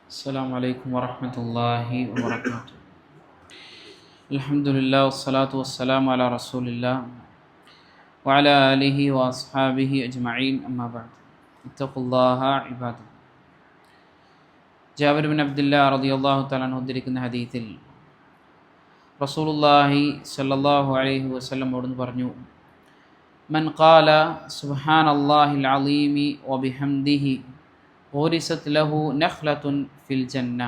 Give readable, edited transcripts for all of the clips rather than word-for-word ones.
السلام عليكم ورحمة الله وبركاته. الحمد لله والصلاة والسلام على رسول الله وعلى آله وأصحابه أجمعين أما بعد اتقوا الله عباد. Jabir bin Abdullah റളിയല്ലാഹു തആല അൻഹു ഉദ്ധരിക്കുന്ന ഹദീസിൽ റസൂലുള്ളാഹി സ്വല്ലല്ലാഹു അലൈഹി വസല്ലം അവിടുന്ന് പറഞ്ഞു, മൻ ഖാല സുബ്ഹാനല്ലാഹിൽ അളീമി വബിഹംദിഹി ഊരിസത് ലഹു നഖ്ലത്തുൻ ഫിൽ ജന്ന.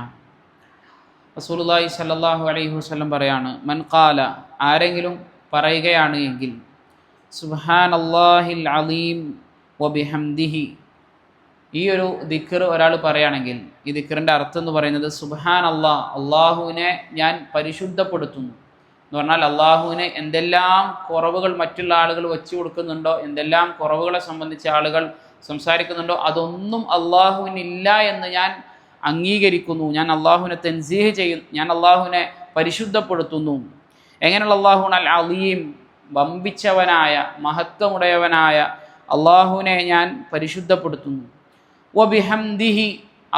റസൂലുള്ളാഹി സ്വല്ലല്ലാഹു അലൈഹി വസല്ലം പറയാണ്, മൻ ഖാല ആരെങ്കിലും പറയുകയാണ് എങ്കിൽ സുബ്ഹാനല്ലാഹിൽ അളീം വബിഹംദിഹി, ഈ ഒരു ദിക്ർ ഒരാൾ പറയുകയാണെങ്കിൽ ഈ ദിക്റിൻ്റെ അർത്ഥം എന്ന് പറയുന്നത് സുബ്ഹാനല്ലാഹ്, അള്ളാഹുവിനെ ഞാൻ പരിശുദ്ധപ്പെടുത്തുന്നു എന്ന് പറഞ്ഞാൽ അള്ളാഹുവിന് എന്തെല്ലാം കുറവുകൾ മറ്റുള്ള ആളുകൾ വെച്ചു കൊടുക്കുന്നുണ്ടോ, എന്തെല്ലാം കുറവുകളെ സംബന്ധിച്ച് ആളുകൾ സംസാരിക്കുന്നുണ്ടോ, അതൊന്നും അള്ളാഹുവിനില്ല എന്ന് ഞാൻ അംഗീകരിക്കുന്നു. ഞാൻ അള്ളാഹുവിനെ തൻസീഹ് ചെയ്യുന്നു, ഞാൻ അള്ളാഹുവിനെ പരിശുദ്ധപ്പെടുത്തുന്നു. എങ്ങനെയുള്ള അള്ളാഹുൻ അൽ അലീം, വമ്പിച്ചവനായ മഹത്വമുടയവനായ അള്ളാഹുവിനെ ഞാൻ പരിശുദ്ധപ്പെടുത്തുന്നു. വബിഹംദിഹി,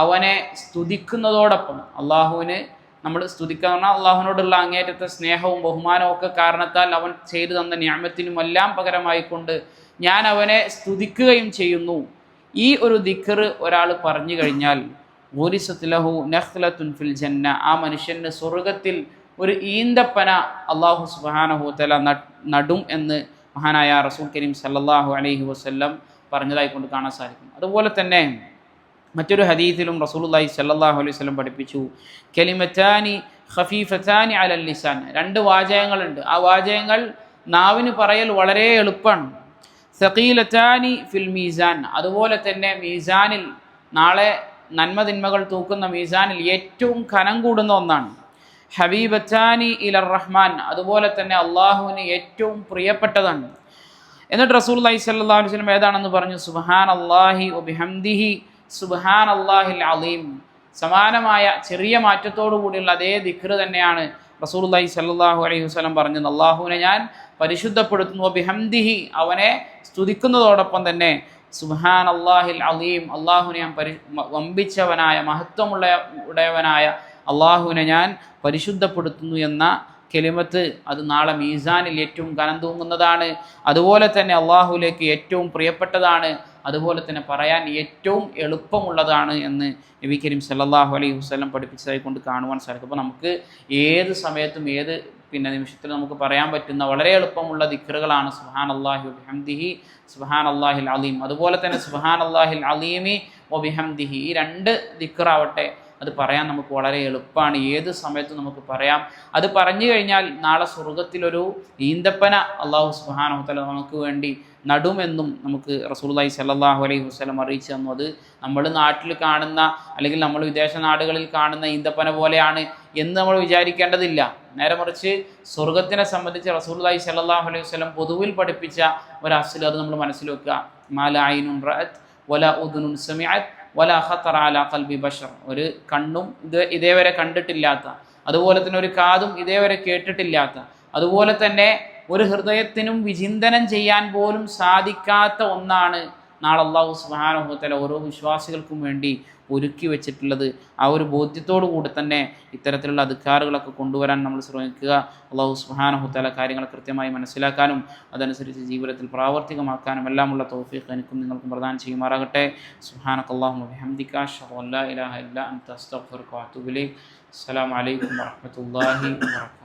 അവനെ സ്തുതിക്കുന്നതോടൊപ്പം, അള്ളാഹുവിന് നമ്മൾ സ്തുതിക്കുക എന്ന് പറഞ്ഞാൽ അള്ളാഹുവിനോടുള്ള അങ്ങേറ്റത്തെ സ്നേഹവും ബഹുമാനവും ഒക്കെ കാരണത്താൽ അവൻ ചെയ്തു തന്ന നിഅമത്തിനുമെല്ലാം പകരമായിക്കൊണ്ട് ഞാൻ അവനെ സ്തുതിക്കുകയും ചെയ്യുന്നു. ഈ ഒരു ദിക്ർ ഒരാൾ പറഞ്ഞു കഴിഞ്ഞാൽ ഊരിസത് ലഹു നഖ്ലത്തുൻ ഫിൽ ജന്ന, ആ മനുഷ്യന് സ്വർഗത്തിൽ ഒരു ഈന്തപ്പന അള്ളാഹു സുബ്ഹാനഹു വതആല നടും എന്ന് മഹാനായ റസൂൽ കരീം സല്ലല്ലാഹു അലൈഹി വസല്ലം പറഞ്ഞതായിക്കൊണ്ട് കാണാൻ സാധിക്കും. അതുപോലെ തന്നെ മറ്റൊരു ഹദീസിലും റസൂലുള്ളാഹി സല്ലല്ലാഹു അലൈഹി വസല്ലം പഠിപ്പിച്ചു, കലിമത്താനി ഖഫീഫത്താനി അലൽ ലിസാൻ, രണ്ട് വാചകങ്ങളുണ്ട്, ആ വാചകങ്ങൾ നാവിന് പറയൽ വളരെ എളുപ്പമാണ്. സഖീലത്താനി ഫിൽ മീസാൻ, അതുപോലെ തന്നെ മീസാനിൽ നാളെ നന്മതിന്മകൾ തൂക്കുന്ന മീസാനിൽ ഏറ്റവും കനം കൂടുന്ന ഒന്നാണ്. ഹബീബത്താനി ഇലർ റഹ്മാൻ, അതുപോലെ തന്നെ അള്ളാഹുവിന് ഏറ്റവും പ്രിയപ്പെട്ടതാണ്. എന്നിട്ട് റസൂലുള്ളാഹി സ്വല്ലല്ലാഹു അലൈഹി വസല്ലം ഏതാണെന്ന് പറഞ്ഞു, സുബ്ഹാനല്ലാഹി വബിഹംദിഹി സുബ്ഹാനല്ലാഹിൽ അലീം. സമാനമായ ചെറിയ മാറ്റത്തോടു കൂടിയുള്ള അതേ ദിക്ർ തന്നെയാണ് റസൂലുള്ളാഹി സ്വല്ലല്ലാഹു അലൈഹി വസല്ലം പറഞ്ഞത്, അള്ളാഹുവിനെ ഞാൻ പരിശുദ്ധപ്പെടുത്തുന്നു. വബിഹംദിഹി, അവനെ സ്തുതിക്കുന്നതോടൊപ്പം തന്നെ സുബ്ഹാനല്ലാഹിൽ അലീം, അള്ളാഹുവിനെ ഞാൻ വമ്പിച്ചവനായ മഹത്വമുള്ളവനായ അള്ളാഹുവിനെ ഞാൻ പരിശുദ്ധപ്പെടുത്തുന്നു എന്ന കെലിമത്ത് അത് നാളെ മീസാനിൽ ഏറ്റവും കനം തൂങ്ങുന്നതാണ്. അതുപോലെ തന്നെ അള്ളാഹുവിലേക്ക് ഏറ്റവും പ്രിയപ്പെട്ടതാണ്, അതുപോലെ തന്നെ പറയാൻ ഏറ്റവും എളുപ്പമുള്ളതാണ് എന്ന് നബി കരീം സല്ലല്ലാഹു അലൈഹി വസല്ലം പഠിപ്പിച്ചതായി കൊണ്ട് കാണുവാൻ സാധിക്കും. അപ്പോൾ നമുക്ക് ഏത് സമയത്തും ഏത് നിമിഷത്തിലും നമുക്ക് പറയാൻ പറ്റുന്ന വളരെ എളുപ്പമുള്ള ദിക്റുകളാണ് സുബ്ഹാനല്ലാഹി വബിഹംദിഹി സുബ്ഹാനല്ലാഹിൽ അലീം. അതുപോലെ തന്നെ സുബ്ഹാനല്ലാഹിൽ അലീമി വബിഹംദിഹി, ഈ രണ്ട് ദിക്റാവട്ടെ അത് പറയാൻ നമുക്ക് വളരെ എളുപ്പമാണ്, ഏത് സമയത്തും നമുക്ക് പറയാം. അത് പറഞ്ഞു കഴിഞ്ഞാൽ നാളെ സ്വർഗത്തിലൊരു ഈന്തപ്പന അള്ളാഹു സുബ്ഹാനഹു വ തആല നമുക്ക് വേണ്ടി നടുമെന്നും നമുക്ക് റസൂലുള്ളാഹി സ്വല്ലല്ലാഹു അലൈഹി വസല്ലം അറിയിച്ചു തന്നു. അത് നമ്മൾ നാട്ടിൽ കാണുന്ന അല്ലെങ്കിൽ നമ്മൾ വിദേശ നാടുകളിൽ കാണുന്ന ഈന്തപ്പന പോലെയാണ് എന്ന് നമ്മൾ വിചാരിക്കേണ്ടതില്ല. നേരെ മറിച്ച് സ്വർഗത്തിനെ സംബന്ധിച്ച് റസൂലുള്ളാഹി സ്വല്ലല്ലാഹു അലൈഹി വസല്ലം പൊതുവിൽ പഠിപ്പിച്ച ഒരു അസ്ൽ അത് നമ്മൾ മനസ്സിൽ വെക്കുക. മാ ലാ ഐനുൻ റഅത് വലാ ഉദുനുൻ സമീഅത് വലാ ഖത്തറ അലാ ഖൽബി ബശർ, ഒരു കണ്ണും ഇതേവരെ കണ്ടിട്ടില്ലാത്ത, അതുപോലെ തന്നെ ഒരു കാതും ഇതേവരെ കേട്ടിട്ടില്ലാത്ത, അതുപോലെ തന്നെ ഒരു ഹൃദയത്തിനും വിചിന്തനം ചെയ്യാൻ പോലും സാധിക്കാത്ത ഒന്നാണ് നാളെ അല്ലാഹു സുബ്ഹാനഹു വ തആല ഓരോ വിശ്വാസികൾക്കും വേണ്ടി ഒരുക്കി വെച്ചിട്ടുള്ളത്. ആ ഒരു ബോധ്യത്തോടു കൂടി തന്നെ ഇത്തരത്തിലുള്ള അദ്കാറുകളൊക്കെ കൊണ്ടുവരാൻ നമ്മൾ ശ്രമിക്കുക. അല്ലാഹു സുബ്ഹാനഹു വ തആല കാര്യങ്ങൾ കൃത്യമായി മനസ്സിലാക്കാനും അതനുസരിച്ച് ജീവിതത്തിൽ പ്രാവർത്തികമാക്കാനും എല്ലാമുള്ള തൗഫീഖ് എനിക്കും നിങ്ങൾക്കും പ്രദാനം ചെയ്യുമാറാകട്ടെ. സുബ്ഹാനകല്ലാഹുമ്മ വബിഹംദിക അശ്ഹദു അൻ ലാ ഇലാഹ ഇല്ലാ അൻത അസ്തഗ്ഫിറുക വഅതൂബു ഇലൈക്. അസ്സലാമു അലൈക്കും വറഹ്മത്തുള്ളാഹി വബറകാതുഹു.